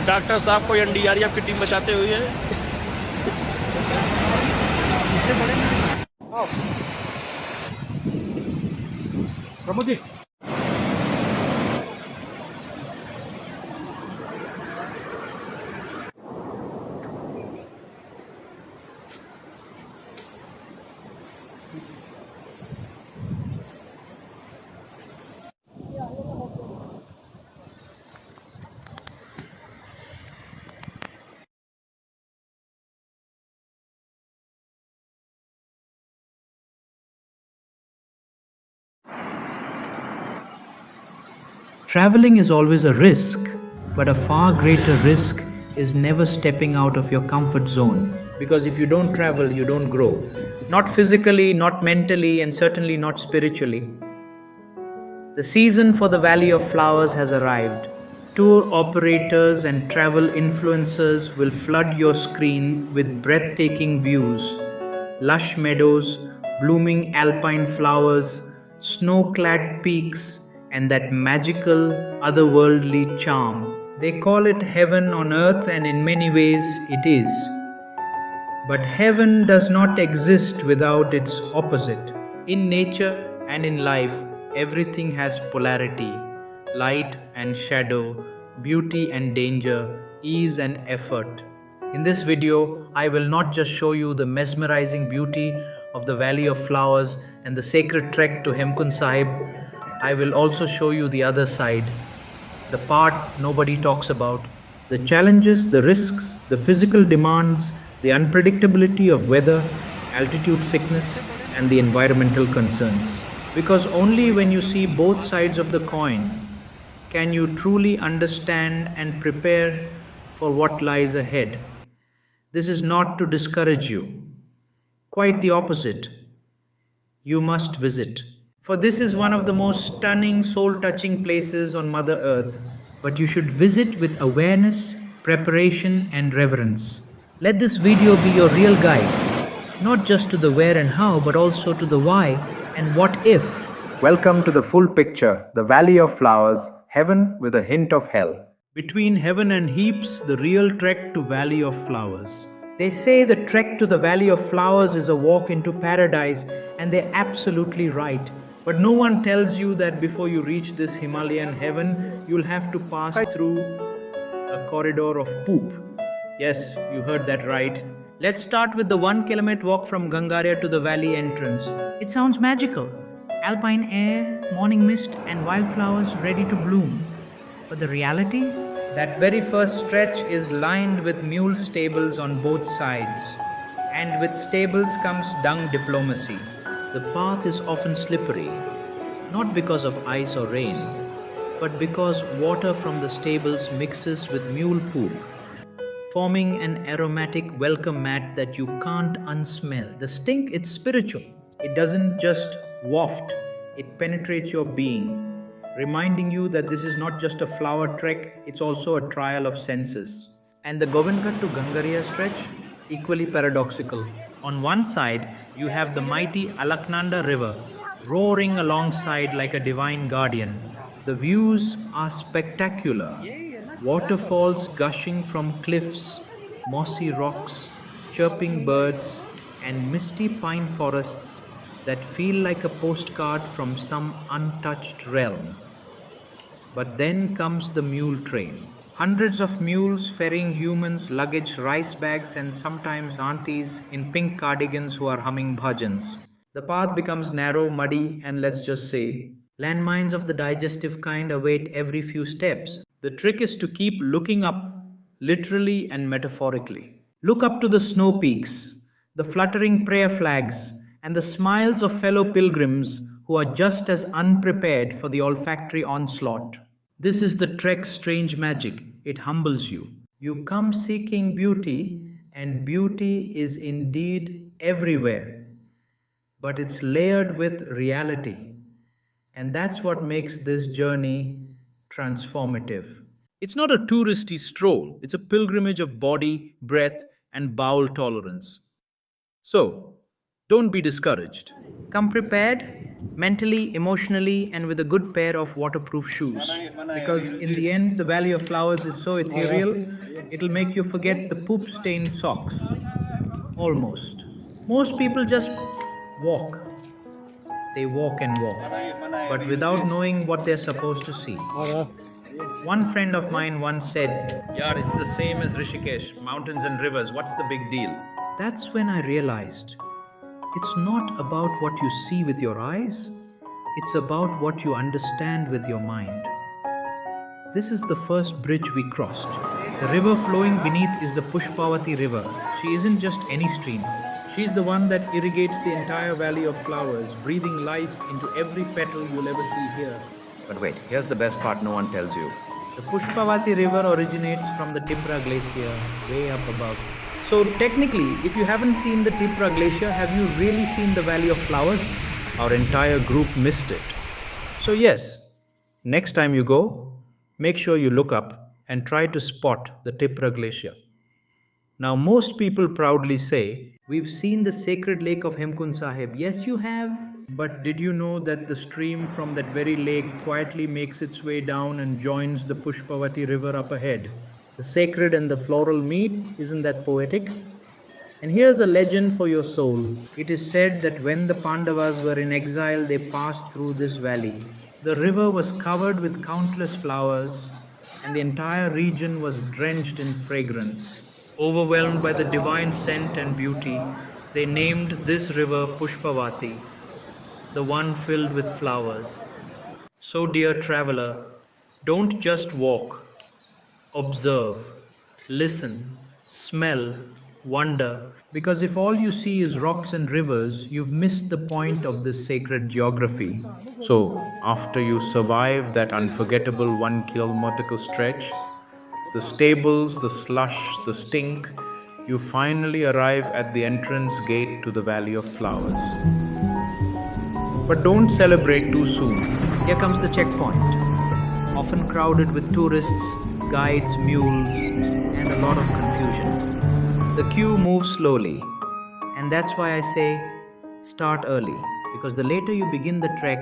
Doctor साहब को NDRF की टीम बचाते हुए। Pramod ji, Traveling is always a risk, but a far greater risk is never stepping out of your comfort zone. Because if you don't travel, you don't grow. Not physically, not mentally, and certainly not spiritually. The season for the Valley of Flowers has arrived. Tour operators and travel influencers will flood your screen with breathtaking views, lush meadows, blooming alpine flowers, snow-clad peaks, and that magical, otherworldly charm. They call it heaven on earth, and in many ways it is. But heaven does not exist without its opposite. In nature and in life, everything has polarity, light and shadow, beauty and danger, ease and effort. In this video, I will not just show you the mesmerizing beauty of the Valley of Flowers and the sacred trek to Hemkund Sahib. I will also show you the other side, the part nobody talks about, the challenges, the risks, the physical demands, the unpredictability of weather, altitude sickness, and the environmental concerns. Because only when you see both sides of the coin can you truly understand and prepare for what lies ahead. This is not to discourage you. Quite the opposite. You must visit. For this is one of the most stunning, soul-touching places on Mother Earth. But you should visit with awareness, preparation, and reverence. Let this video be your real guide, not just to the where and how, but also to the why and what if. Welcome to the full picture, the Valley of Flowers, heaven with a hint of hell. Between heaven and heaps, the real trek to Valley of Flowers. They say the trek to the Valley of Flowers is a walk into paradise, and they're absolutely right. But no one tells you that before you reach this Himalayan heaven, you'll have to pass through a corridor of poop. Yes, you heard that right. Let's start with the 1 kilometer walk from Gangaria to the valley entrance. It sounds magical. Alpine air, morning mist, and wildflowers ready to bloom. But the reality? That very first stretch is lined with mule stables on both sides. And with stables comes dung diplomacy. The path is often slippery, not because of ice or rain, but because water from the stables mixes with mule poop, forming an aromatic welcome mat that you can't unsmell. The stink, it's spiritual. It doesn't just waft, it penetrates your being, reminding you that this is not just a flower trek, it's also a trial of senses. And the Govindghat to Gangaria stretch, equally paradoxical. On one side, you have the mighty Alaknanda river, roaring alongside like a divine guardian. The views are spectacular. Waterfalls gushing from cliffs, mossy rocks, chirping birds, and misty pine forests that feel like a postcard from some untouched realm. But then comes the mule train. Hundreds of mules ferrying humans, luggage, rice bags, and sometimes aunties in pink cardigans who are humming bhajans. The path becomes narrow, muddy, and let's just say, landmines of the digestive kind await every few steps. The trick is to keep looking up, literally and metaphorically. Look up to the snow peaks, the fluttering prayer flags, and the smiles of fellow pilgrims who are just as unprepared for the olfactory onslaught. This is the trek's strange magic. It humbles you. You come seeking beauty, and beauty is indeed everywhere. But it's layered with reality. And that's what makes this journey transformative. It's not a touristy stroll, it's a pilgrimage of body, breath, and bowel tolerance. So, don't be discouraged. Come prepared, mentally, emotionally, and with a good pair of waterproof shoes. Because in the end, the Valley of Flowers is so ethereal It'll make you forget the poop-stained socks. Almost. Most people just walk. They walk and walk, but without knowing what they're supposed to see. One friend of mine once said, "Yaar, it's the same as Rishikesh, mountains and rivers, what's the big deal?" That's when I realized, it's not about what you see with your eyes, it's about what you understand with your mind. This is the first bridge we crossed. The river flowing beneath is the Pushpawati river. She isn't just any stream. She's the one that irrigates the entire valley of flowers, breathing life into every petal you'll ever see here. But wait, here's the best part no one tells you. The Pushpawati river originates from the Tipra glacier, way up above. So technically, if you haven't seen the Tipra glacier, have you really seen the Valley of Flowers? Our entire group missed it. So yes, next time you go, make sure you look up and try to spot the Tipra glacier. Now most people proudly say, "We've seen the sacred lake of Hemkund Sahib." Yes, you have. But did you know that the stream from that very lake quietly makes its way down and joins the Pushpawati river up ahead? The sacred and the floral meet, isn't that poetic? And here's a legend for your soul. It is said that when the Pandavas were in exile, they passed through this valley. The river was covered with countless flowers, and the entire region was drenched in fragrance. Overwhelmed by the divine scent and beauty, they named this river Pushpawati, the one filled with flowers. So, dear traveler, don't just walk. Observe, listen, smell, wonder. Because if all you see is rocks and rivers, you've missed the point of this sacred geography. So, after you survive that unforgettable 1 kilometer stretch, the stables, the slush, the stink, you finally arrive at the entrance gate to the Valley of Flowers. But don't celebrate too soon. Here comes the checkpoint, often crowded with tourists, guides, mules, and a lot of confusion. The queue moves slowly, and that's why I say start early, because the later you begin the trek,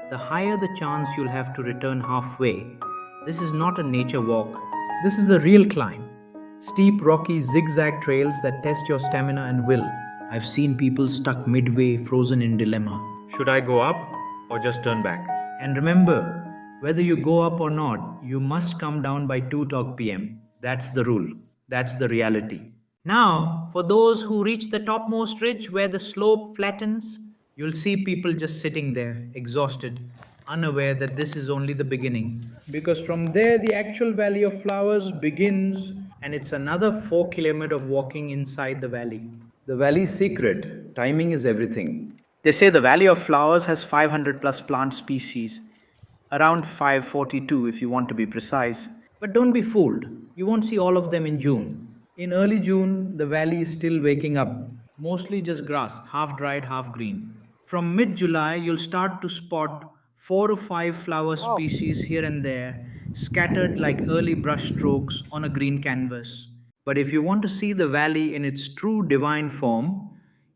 the higher the chance you'll have to return halfway. This is not a nature walk. This is a real climb. Steep, rocky, zigzag trails that test your stamina and will. I've seen people stuck midway, frozen in dilemma. Should I go up or just turn back? And remember, whether you go up or not, you must come down by 2:00 p.m. That's the rule. That's the reality. Now, for those who reach the topmost ridge where the slope flattens, you'll see people just sitting there, exhausted, unaware that this is only the beginning. Because from there, the actual Valley of Flowers begins, and it's another 4 kilometers of walking inside the valley. The valley's secret, timing is everything. They say the Valley of Flowers has 500 plus plant species, around 542 if you want to be precise. But don't be fooled, you won't see all of them in June. In early June, the valley is still waking up, mostly just grass, half dried, half green. From mid-July, you'll start to spot 4 or 5 flower species here and there, scattered like early brush strokes on a green canvas. But if you want to see the valley in its true divine form,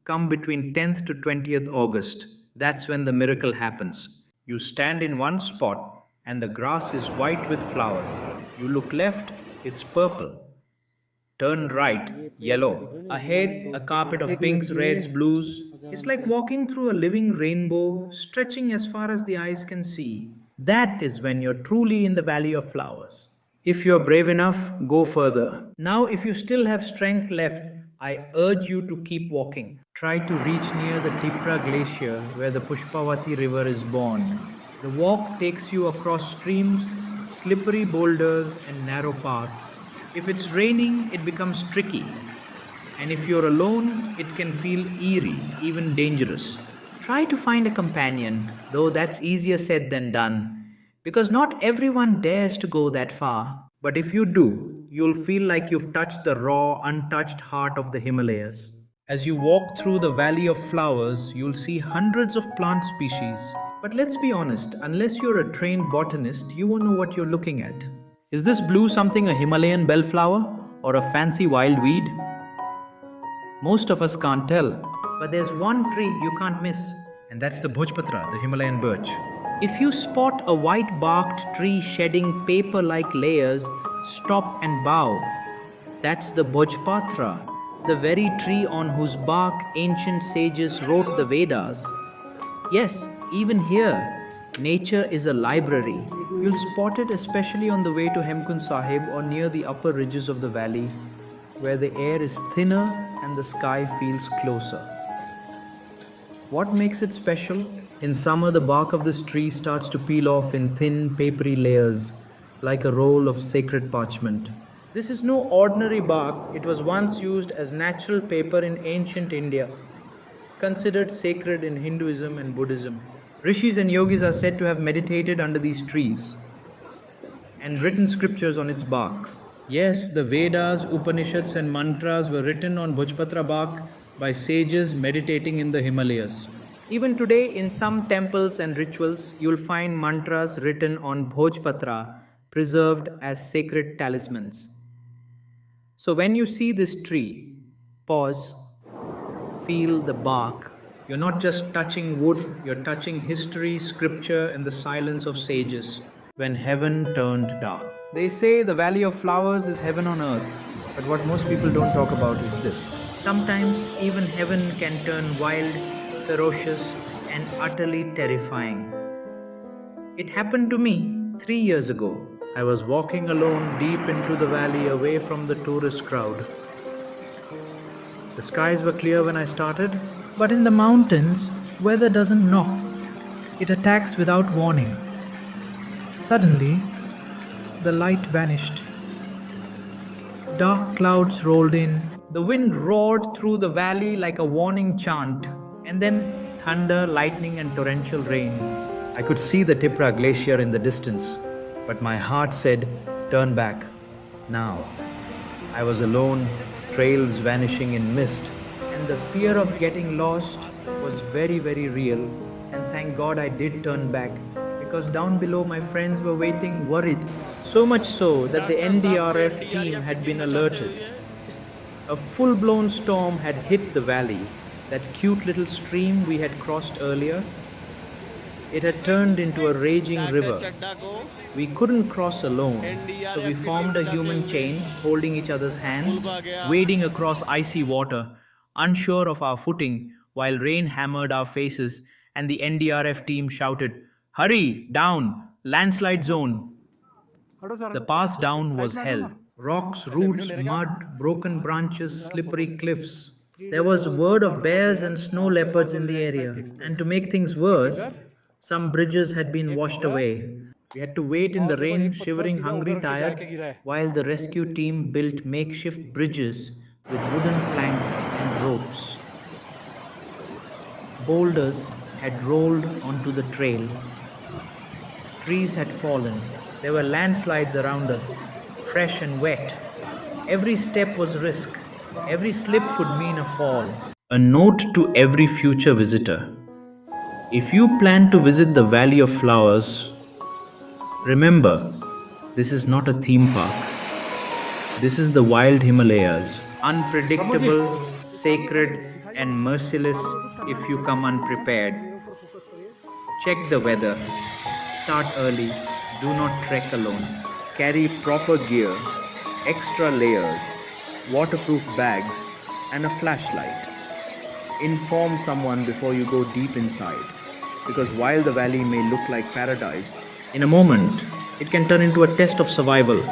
come between 10th to 20th August. That's when the miracle happens. You stand in one spot and the grass is white with flowers. You look left, it's purple. Turn right, yellow. Ahead, a carpet of pinks, reds, blues. It's like walking through a living rainbow, stretching as far as the eyes can see. That is when you're truly in the Valley of Flowers. If you're brave enough, go further. Now, if you still have strength left, I urge you to keep walking. Try to reach near the Tipra glacier where the Pushpawati river is born. The walk takes you across streams, slippery boulders and narrow paths. If it's raining, it becomes tricky. And if you're alone, it can feel eerie, even dangerous. Try to find a companion, though that's easier said than done, because not everyone dares to go that far. But if you do, you'll feel like you've touched the raw, untouched heart of the Himalayas. As you walk through the Valley of Flowers, you'll see hundreds of plant species. But let's be honest, unless you're a trained botanist, you won't know what you're looking at. Is this blue something a Himalayan bellflower or a fancy wild weed? Most of us can't tell. But there's one tree you can't miss. And that's the Bhojpatra, the Himalayan birch. If you spot a white-barked tree shedding paper-like layers, stop and bow. That's the Bhojpatra, the very tree on whose bark ancient sages wrote the Vedas. Yes, even here, nature is a library. You'll spot it especially on the way to Hemkund Sahib or near the upper ridges of the valley, where the air is thinner and the sky feels closer. What makes it special? In summer, the bark of this tree starts to peel off in thin, papery layers, like a roll of sacred parchment. This is no ordinary bark. It was once used as natural paper in ancient India, considered sacred in Hinduism and Buddhism. Rishis and yogis are said to have meditated under these trees and written scriptures on its bark. Yes, the Vedas, Upanishads, and mantras were written on Bhojpatra bark by sages meditating in the Himalayas. Even today, in some temples and rituals, you'll find mantras written on Bhojpatra, preserved as sacred talismans. So when you see this tree, pause, feel the bark. You're not just touching wood, you're touching history, scripture, and the silence of sages. When heaven turned dark. They say the valley of flowers is heaven on earth, but what most people don't talk about is this. Sometimes even heaven can turn wild, ferocious, and utterly terrifying. It happened to me 3 years ago. I was walking alone deep into the valley away from the tourist crowd. The skies were clear when I started, but in the mountains, weather doesn't knock. It attacks without warning. Suddenly, the light vanished. Dark clouds rolled in. The wind roared through the valley like a warning chant, and then thunder, lightning, and torrential rain. I could see the Tipra glacier in the distance, but my heart said, "Turn back, now." I was alone, trails vanishing in mist, and the fear of getting lost was very, very real. And thank God I did turn back, because down below my friends were waiting worried. So much so that the NDRF team had been alerted. A full-blown storm had hit the valley. That cute little stream we had crossed earlier, it had turned into a raging river. We couldn't cross alone, so we formed a human chain, holding each other's hands, wading across icy water, unsure of our footing, while rain hammered our faces and the NDRF team shouted, "Hurry, down, landslide zone." The path down was hell. Rocks, roots, mud, broken branches, slippery cliffs. There was word of bears and snow leopards in the area, and to make things worse, some bridges had been washed away. We had to wait in the rain, shivering, hungry, tired, while the rescue team built makeshift bridges with wooden planks and ropes. Boulders had rolled onto the trail. Trees had fallen. There were landslides around us, fresh and wet. Every step was risk. Every slip could mean a fall. A note to every future visitor. If you plan to visit the Valley of Flowers, remember, this is not a theme park. This is the wild Himalayas, unpredictable, sacred, and merciless if you come unprepared. Check the weather. Start early. Do not trek alone. Carry proper gear, extra layers, waterproof bags, and a flashlight. Inform someone before you go deep inside, because while the valley may look like paradise, in a moment, it can turn into a test of survival.